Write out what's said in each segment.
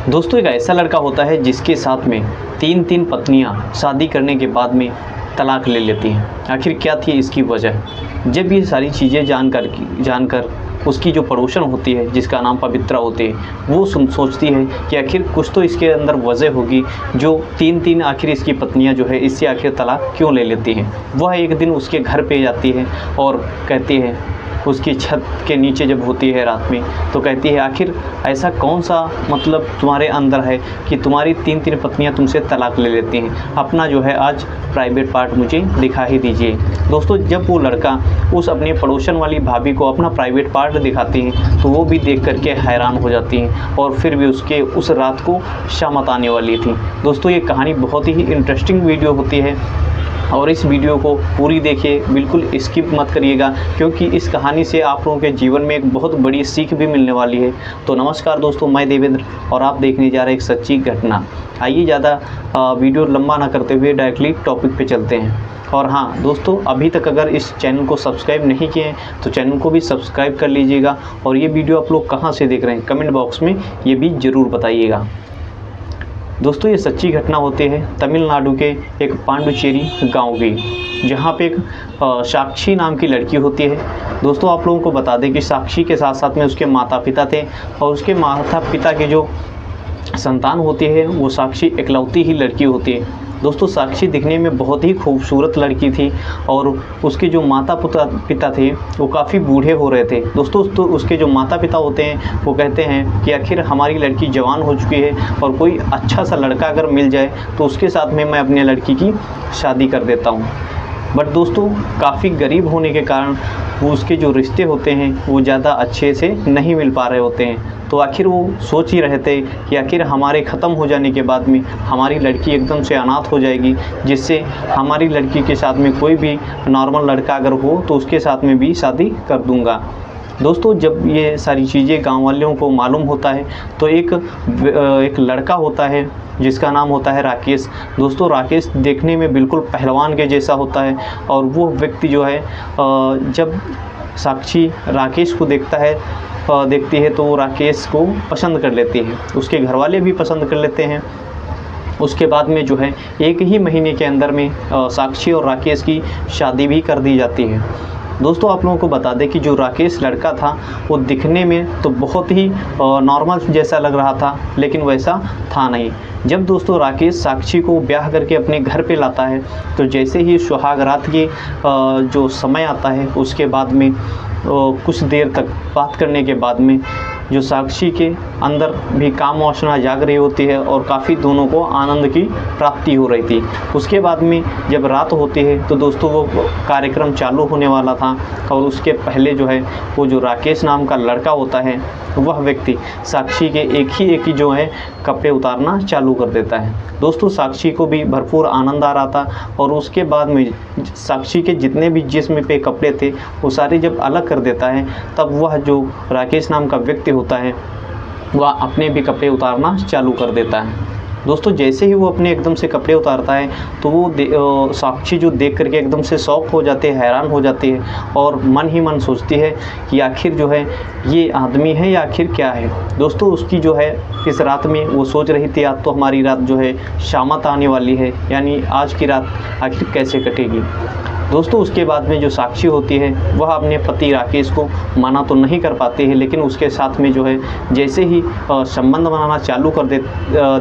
दोस्तों एक ऐसा लड़का होता है जिसके साथ में तीन पत्नियां शादी करने के बाद में तलाक ले लेती हैं। आखिर क्या थी इसकी वजह? जब ये सारी चीज़ें जानकर उसकी जो पड़ोसन होती है जिसका नाम पवित्रा होती है वो सोचती है कि आखिर कुछ तो इसके अंदर वजह होगी जो तीन आखिर इसकी पत्नियां जो है इससे आखिर तलाक क्यों ले लेती हैं। वह एक दिन उसके घर पे जाती है और कहती है, उसकी छत के नीचे जब होती है रात में तो कहती है, आखिर ऐसा कौन सा मतलब तुम्हारे अंदर है कि तुम्हारी तीन पत्नियां तुमसे तलाक ले लेती हैं। अपना जो है आज प्राइवेट पार्ट मुझे दिखा ही दीजिए। दोस्तों जब वो लड़का उस अपने पड़ोसन वाली भाभी को अपना प्राइवेट पार्ट दिखाती हैं तो वो भी देख करके हैरान हो जाती हैं और फिर भी उसके उस रात को शामत आने वाली थी। दोस्तों ये कहानी बहुत ही इंटरेस्टिंग वीडियो होती है और इस वीडियो को पूरी देखिए, बिल्कुल स्किप मत करिएगा क्योंकि इस कहानी से आप लोगों के जीवन में एक बहुत बड़ी सीख भी मिलने वाली है। तो नमस्कार दोस्तों, मैं देवेंद्र और आप देखने जा रहे हैं एक सच्ची घटना। आइए ज़्यादा वीडियो लंबा ना करते हुए डायरेक्टली टॉपिक पे चलते हैं। और हाँ दोस्तों, अभी तक अगर इस चैनल को सब्सक्राइब नहीं किए हैं तो चैनल को भी सब्सक्राइब कर लीजिएगा और ये वीडियो आप लोग कहाँ से देख रहे हैं कमेंट बॉक्स में ये भी ज़रूर बताइएगा। दोस्तों ये सच्ची घटना होती है तमिलनाडु के एक पांडुचेरी गांव की, जहां पे एक साक्षी नाम की लड़की होती है। दोस्तों आप लोगों को बता दें कि साक्षी के साथ साथ में उसके माता पिता थे और उसके माता पिता के जो संतान होती है वो साक्षी इकलौती ही लड़की होती है। दोस्तों साक्षी दिखने में बहुत ही खूबसूरत लड़की थी और उसके जो माता पिता थे वो काफ़ी बूढ़े हो रहे थे। दोस्तों तो उसके जो माता पिता होते हैं वो कहते हैं कि आखिर हमारी लड़की जवान हो चुकी है और कोई अच्छा सा लड़का अगर मिल जाए तो उसके साथ में मैं अपने लड़की की शादी कर देता हूँ। बट दोस्तों काफ़ी गरीब होने के कारण वो उसके जो रिश्ते होते हैं वो ज़्यादा अच्छे से नहीं मिल पा रहे होते हैं। तो आखिर वो सोच ही रहे थे कि आखिर हमारे ख़त्म हो जाने के बाद में हमारी लड़की एकदम से अनाथ हो जाएगी, जिससे हमारी लड़की के साथ में कोई भी नॉर्मल लड़का अगर हो तो उसके साथ में भी शादी कर दूंगा। दोस्तों जब ये सारी चीज़ें गांव वालों को मालूम होता है तो एक लड़का होता है जिसका नाम होता है राकेश। दोस्तों राकेश देखने में बिल्कुल पहलवान के जैसा होता है और वो व्यक्ति जो है जब साक्षी राकेश को देखती है तो वो राकेश को पसंद कर लेती है, उसके घर वाले भी पसंद कर लेते हैं। उसके बाद में जो है एक ही महीने के अंदर में साक्षी और राकेश की शादी भी कर दी जाती है। दोस्तों आप लोगों को बता दें कि जो राकेश लड़का था वो दिखने में तो बहुत ही नॉर्मल जैसा लग रहा था लेकिन वैसा था नहीं। जब दोस्तों राकेश साक्षी को ब्याह करके अपने घर पे लाता है तो जैसे ही सुहाग रात के जो समय आता है उसके बाद में कुछ देर तक बात करने के बाद में जो साक्षी के अंदर भी काम वासना जाग रही होती है और काफ़ी दोनों को आनंद की प्राप्ति हो रही थी। उसके बाद में जब रात होती है तो दोस्तों वो कार्यक्रम चालू होने वाला था और उसके पहले जो है वो जो राकेश नाम का लड़का होता है वह व्यक्ति साक्षी के एक ही जो है कपड़े उतारना चालू कर देता है। दोस्तों साक्षी को भी भरपूर आनंद आ रहा था और उसके बाद में साक्षी के जितने भी जिस्म पे कपड़े थे वो सारे जब अलग कर देता है तब वह जो राकेश नाम का व्यक्ति होता है वह अपने भी कपड़े उतारना चालू कर देता है। दोस्तों जैसे ही वो अपने एकदम से कपड़े उतारता है तो वो साक्षी जो देख करके एकदम से शॉक हो जाते हैं, हैरान हो जाती है और मन ही मन सोचती है कि आखिर जो है ये आदमी है या आखिर क्या है। दोस्तों उसकी जो है इस रात में वो सोच रही थी आज तो हमारी रात जो है शामत आने वाली है, यानी आज की रात आखिर कैसे कटेगी। दोस्तों उसके बाद में जो साक्षी होती है वह अपने पति राकेश को मना तो नहीं कर पाती है लेकिन उसके साथ में जो है जैसे ही संबंध बनाना चालू कर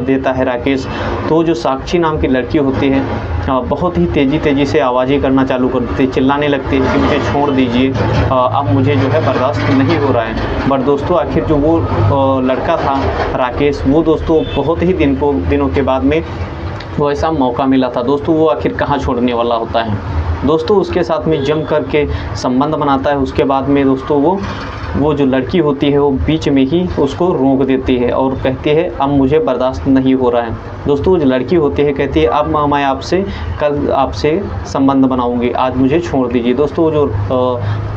देता है राकेश तो जो साक्षी नाम की लड़की होती है बहुत ही तेज़ी से आवाज़ें करना चालू कर देती है, चिल्लाने लगती है कि मुझे छोड़ दीजिए, अब मुझे जो है बर्दाश्त नहीं हो रहा है। बट दोस्तों आखिर जो वो लड़का था राकेश वो दोस्तों बहुत ही दिनों के बाद में वो ऐसा मौका मिला था। दोस्तों वो आखिर कहाँ छोड़ने वाला होता है। दोस्तों उसके साथ में जम करके संबंध बनाता है। उसके बाद में दोस्तों वो जो लड़की होती है वो बीच में ही उसको रोक देती है और कहती है अब मुझे बर्दाश्त नहीं हो रहा है। दोस्तों वो जो लड़की होती है कहती है अब मैं कल आपसे संबंध बनाऊंगी, आज मुझे छोड़ दीजिए। दोस्तों जो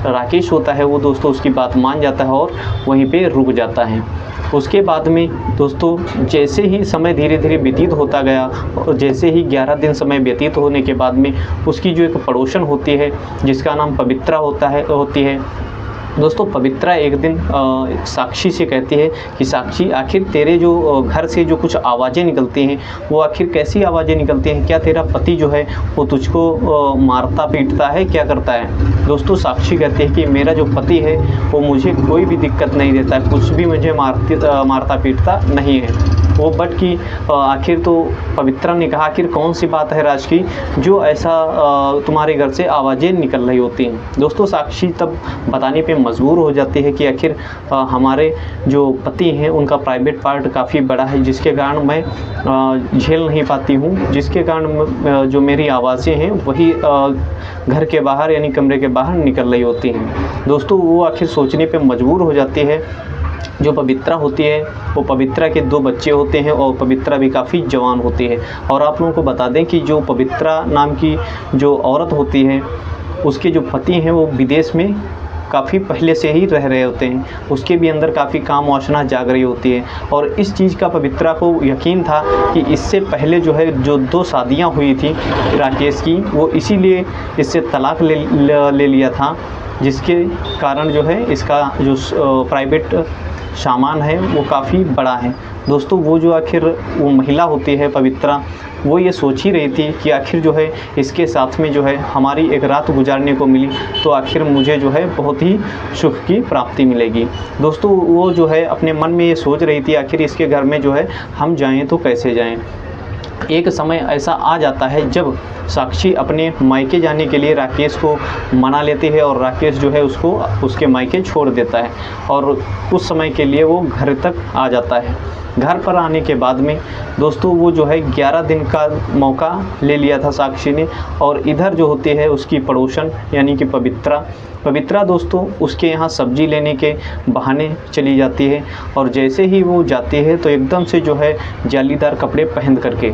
राकेश होता है वो दोस्तों उसकी बात मान जाता है और वहीं पे रुक जाता है। उसके बाद में दोस्तों जैसे ही समय धीरे धीरे व्यतीत होता गया और जैसे ही 11 दिन समय व्यतीत होने के बाद में उसकी जो एक पड़ोसन होती है जिसका नाम पवित्रा होती है दोस्तों पवित्रा एक दिन साक्षी से कहती है कि साक्षी, आखिर तेरे जो घर से जो कुछ आवाज़ें निकलती हैं वो आखिर कैसी आवाज़ें निकलती हैं? क्या तेरा पति जो है वो तुझको मारता पीटता है, क्या करता है? दोस्तों साक्षी कहती है कि मेरा जो पति है वो मुझे कोई भी दिक्कत नहीं देता है, कुछ भी मुझे मारता पीटता नहीं है। वो बट कि आखिर तो पवित्रा ने कहा, आखिर कौन सी बात है राज की जो ऐसा तुम्हारे घर से आवाज़ें निकल रही होती हैं? दोस्तों साक्षी तब बताने पे मजबूर हो जाती है कि आखिर हमारे जो पति हैं उनका प्राइवेट पार्ट काफ़ी बड़ा है, जिसके कारण मैं झेल नहीं पाती हूँ, जिसके कारण जो मेरी आवाज़ें हैं वही घर के बाहर यानी कमरे के बाहर निकल रही होती हैं। दोस्तों वो आखिर सोचने पे मजबूर हो जाती है। जो पवित्रा होती है वो पवित्रा के 2 बच्चे होते हैं और पवित्रा भी काफ़ी जवान होती है। और आप लोगों को बता दें कि जो पवित्रा नाम की जो औरत होती है उसके जो पति हैं वो विदेश में काफ़ी पहले से ही रह रहे होते हैं, उसके भी अंदर काफ़ी काम वासना जाग रही होती है। और इस चीज़ का पवित्रा को यकीन था कि इससे पहले जो है जो 2 शादियाँ हुई थी राकेश की, वो इसीलिए इससे तलाक ले लिया था, जिसके कारण जो है इसका जो प्राइवेट सामान है वो काफ़ी बड़ा है। दोस्तों वो जो आखिर वो महिला होती है पवित्रा, वो ये सोच ही रही थी कि आखिर जो है इसके साथ में जो है हमारी एक रात गुजारने को मिली तो आखिर मुझे जो है बहुत ही सुख की प्राप्ति मिलेगी। दोस्तों वो जो है अपने मन में ये सोच रही थी आखिर इसके घर में जो है हम जाएं तो कैसे जाएं। एक समय ऐसा आ जाता है जब साक्षी अपने मायके जाने के लिए राकेश को मना लेती है और राकेश जो है उसको उसके मायके छोड़ देता है और उस समय के लिए वो घर तक आ जाता है। घर पर आने के बाद में दोस्तों वो जो है 11 दिन का मौका ले लिया था साक्षी ने, और इधर जो होती है उसकी पड़ोसन यानी कि पवित्रा दोस्तों उसके यहाँ सब्जी लेने के बहाने चली जाती है। और जैसे ही वो जाती है तो एकदम से जो है जालीदार कपड़े पहन करके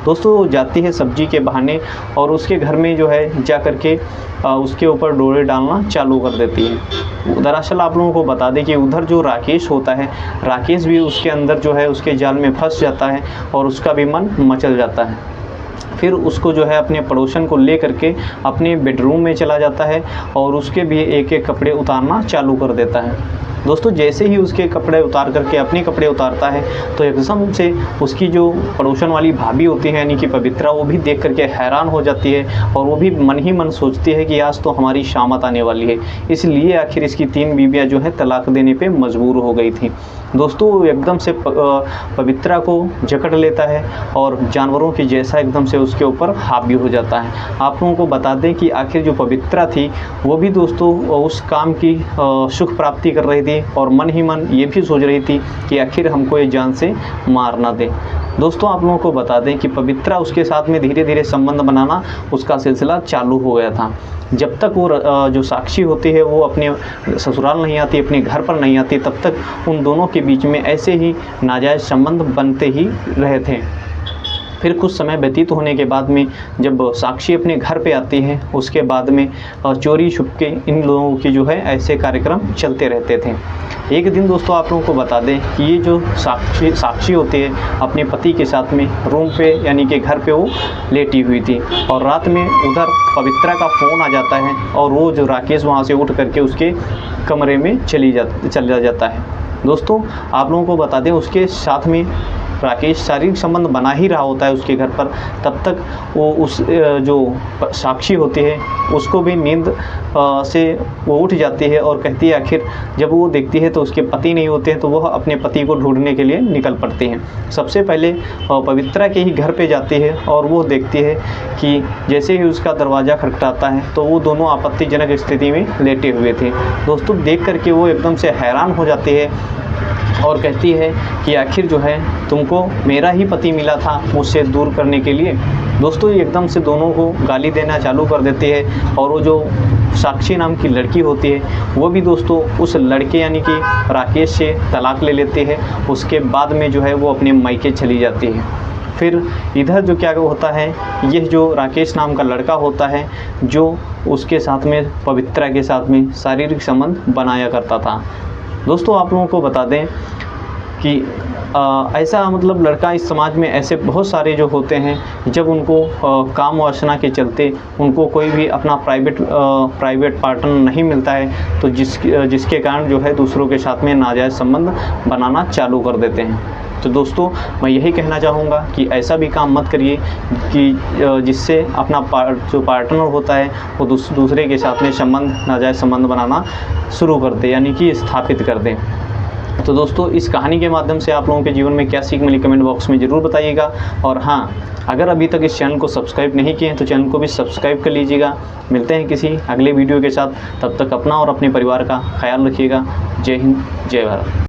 दोस्तों वो जाती है सब्जी के बहाने और उसके घर में जो है जा कर के उसके ऊपर डोरे डालना चालू कर देती है। दरअसल आप लोगों को बता दें कि उधर जो राकेश होता है, राकेश भी उसके अंदर जो है उसके जाल में फंस जाता है और उसका भी मन मचल जाता है। फिर उसको जो है अपने पड़ोसन को ले करके अपने बेडरूम में चला जाता है और उसके भी एक एक कपड़े उतारना चालू कर देता है। दोस्तों जैसे ही उसके कपड़े उतार करके अपने कपड़े उतारता है तो एकदम से उसकी जो पड़ोसन वाली भाभी होती है यानी कि पवित्रा, वो भी देख करके हैरान हो जाती है और वो भी मन ही मन सोचती है कि आज तो हमारी शामत आने वाली है। इसलिए आखिर इसकी 3 बीवियाँ जो है तलाक देने पे मजबूर हो गई थी। दोस्तों वो एकदम से पवित्रा को जकड़ लेता है और जानवरों की जैसा एकदम से उसके ऊपर हावी हो जाता है। आप लोगों को बता दें कि आखिर जो पवित्रा थी वो भी दोस्तों उस काम की सुख प्राप्ति कर रही थी और मन ही मन ये भी सोच रही थी कि आखिर हमको ये जान से मार ना दे। दोस्तों आप लोगों को बता दें कि पवित्रा उसके साथ में धीरे धीरे संबंध बनाना उसका सिलसिला चालू हो गया था। जब तक वो जो साक्षी होती है वो अपने ससुराल नहीं आती, अपने घर पर नहीं आती, तब तक उन दोनों के बीच में ऐसे ही नाजायज़ संबंध बनते ही रहे थे। फिर कुछ समय व्यतीत होने के बाद में जब साक्षी अपने घर पे आती है उसके बाद में चोरी छुपके इन लोगों की जो है ऐसे कार्यक्रम चलते रहते थे। एक दिन दोस्तों आप लोगों को बता दें कि ये जो साक्षी होती है अपने पति के साथ में रूम पे यानी कि घर पे वो लेटी हुई थी और रात में उधर पवित्रा का फ़ोन आ जाता है और वो जो राकेश वहाँ से उठ करके उसके कमरे में चला जाता है। दोस्तों आप लोगों को बता दें उसके साथ में राकेश शारीरिक संबंध बना ही रहा होता है उसके घर पर, तब तक वो उस जो साक्षी होती है उसको भी नींद से वो उठ जाती है और कहती है, आखिर जब वो देखती है तो उसके पति नहीं होते हैं तो वह अपने पति को ढूंढने के लिए निकल पड़ती हैं। सबसे पहले पवित्रा के ही घर पे जाती है और वो देखती है कि जैसे ही उसका दरवाज़ा खटखटाता है तो वो दोनों आपत्तिजनक स्थिति में लेटे हुए थे। दोस्तों देख करके वो एकदम से हैरान हो जाती है और कहती है कि आखिर जो है तुमको मेरा ही पति मिला था मुझसे दूर करने के लिए। दोस्तों एकदम से दोनों को गाली देना चालू कर देती है और वो जो साक्षी नाम की लड़की होती है वो भी दोस्तों उस लड़के यानी कि राकेश से तलाक ले लेती है। उसके बाद में जो है वो अपने मायके चली जाती है। फिर इधर जो क्या होता है, यह जो राकेश नाम का लड़का होता है जो उसके साथ में पवित्रा के साथ में शारीरिक संबंध बनाया करता था। दोस्तों आप लोगों को बता दें कि ऐसा मतलब लड़का इस समाज में ऐसे बहुत सारे जो होते हैं, जब उनको काम वासना के चलते उनको कोई भी अपना प्राइवेट पार्टनर नहीं मिलता है, तो जिसके कारण जो है दूसरों के साथ में नाजायज़ संबंध बनाना चालू कर देते हैं। तो दोस्तों मैं यही कहना चाहूँगा कि ऐसा भी काम मत करिए कि जिससे अपना जो पार्टनर होता है वो दूसरे के साथ में नाजायज़ संबंध बनाना शुरू कर दे, यानी कि स्थापित कर दें। तो दोस्तों इस कहानी के माध्यम से आप लोगों के जीवन में क्या सीख मिली कमेंट बॉक्स में ज़रूर बताइएगा। और हाँ, अगर अभी तक इस चैनल को सब्सक्राइब नहीं किए हैं तो चैनल को भी सब्सक्राइब कर लीजिएगा। मिलते हैं किसी अगले वीडियो के साथ, तब तक अपना और अपने परिवार का ख्याल रखिएगा। जय हिंद, जय भारत।